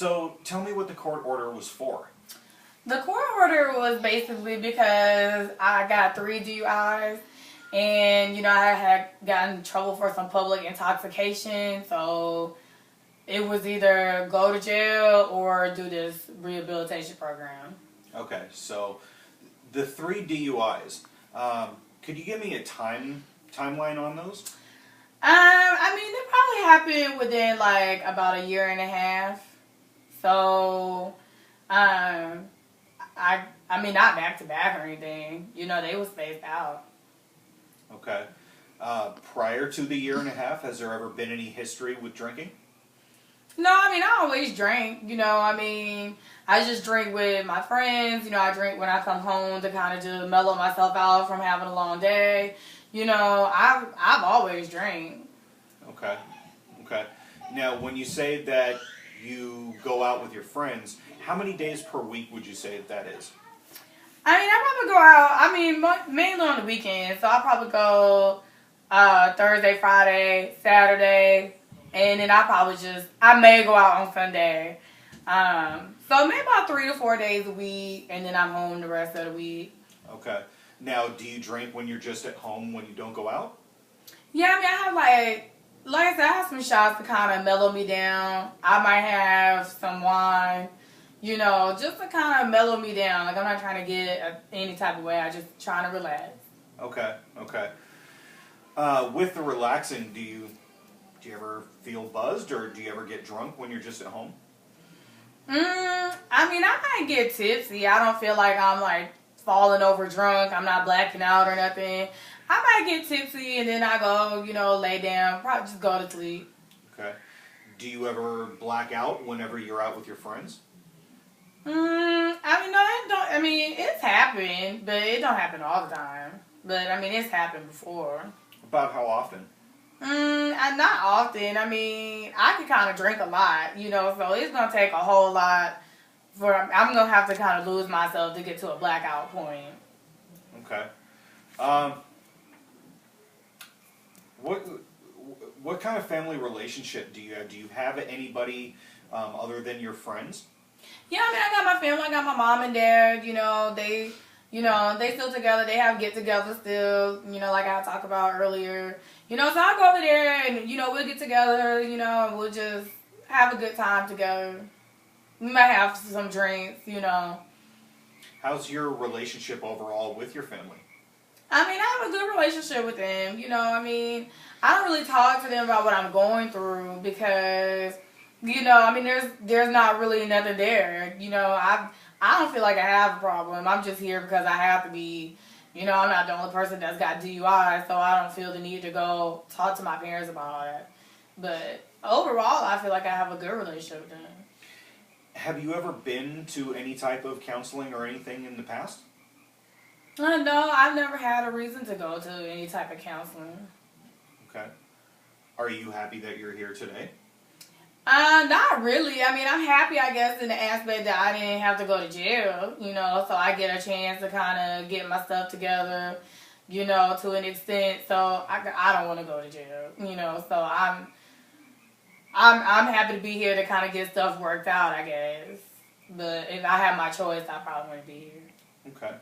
So tell me what the court order was for. The court order was basically because I got 3 DUIs, and I had gotten in trouble for some public intoxication. So it was either go to jail or do this rehabilitation program. Okay, so the 3 DUIs. Could you give me a timeline on those? They probably happened within like about a year and a half. So, not back to back or anything. They was spaced out. Okay. Prior to the year and a half, has there ever been any history with drinking? No, I always drink. I just drink with my friends. I drink when I come home to kind of just mellow myself out from having a long day. I've always drank. Okay. Okay. Now, when you say that you go out with your friends, how many days per week would you say that is? I probably go out, mainly on the weekends. So I'll probably go Thursday, Friday, Saturday, and then I may go out on Sunday. So maybe about 3 to 4 days a week, and then I'm home the rest of the week. Okay. Now, do you drink when you're just at home when you don't go out? Yeah, I have like I said, I have some shots to kind of mellow me down. I might have some wine, just to kind of mellow me down. Like, I'm not trying to get any type of way. I'm just trying to relax. Okay, okay. With the relaxing, do you ever feel buzzed, or do you ever get drunk when you're just at home? I might get tipsy. I don't feel like I'm like falling over drunk. I'm not blacking out or nothing. I might get tipsy and then I go, lay down, probably just go to sleep. Okay. Do you ever black out whenever you're out with your friends? No, it don't. It's happened, but it don't happen all the time. But it's happened before. About how often? Not often. I can kind of drink a lot, so it's gonna take a whole lot I'm gonna have to kind of lose myself to get to a blackout point. Okay. What kind of family relationship do you have? Do you have anybody other than your friends? Yeah, I got my family. I got my mom and dad. They still together. They have get-togethers still. Like I talked about earlier. So I go over there and we'll get together. And we'll just have a good time together. We might have some drinks. How's your relationship overall with your family? I have a good relationship with them. I don't really talk to them about what I'm going through because, there's not really nothing there. I don't feel like I have a problem. I'm just here because I have to be. I'm not the only person that's got DUI, so I don't feel the need to go talk to my parents about it. But overall, I feel like I have a good relationship with them. Have you ever been to any type of counseling or anything in the past? No, I've never had a reason to go to any type of counseling. Okay. Are you happy that you're here today? Not really. I'm happy, I guess, in the aspect that I didn't have to go to jail, so I get a chance to kind of get my stuff together, to an extent. So I don't want to go to jail, so I'm happy to be here to kind of get stuff worked out, I guess. But if I had my choice, I probably wouldn't be here. Okay.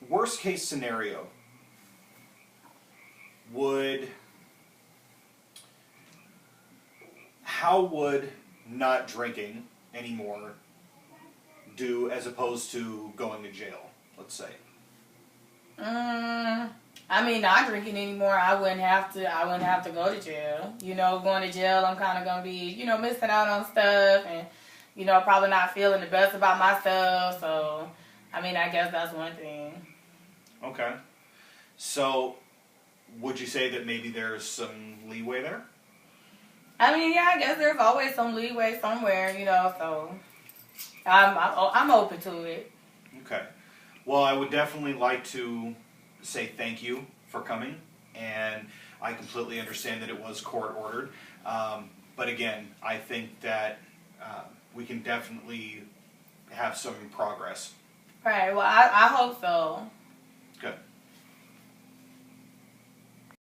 Worst case scenario, how would not drinking anymore do as opposed to going to jail, let's say? Not drinking anymore, I wouldn't have to go to jail. Going to jail, I'm kind of going to be, missing out on stuff and, probably not feeling the best about myself. So, I guess that's one thing. Okay. So, would you say that maybe there's some leeway there? Yeah, I guess there's always some leeway somewhere, so I'm open to it. Okay. Well, I would definitely like to say thank you for coming, and I completely understand that it was court ordered. But again, I think that we can definitely have some progress. Right. Well, I hope so. Good.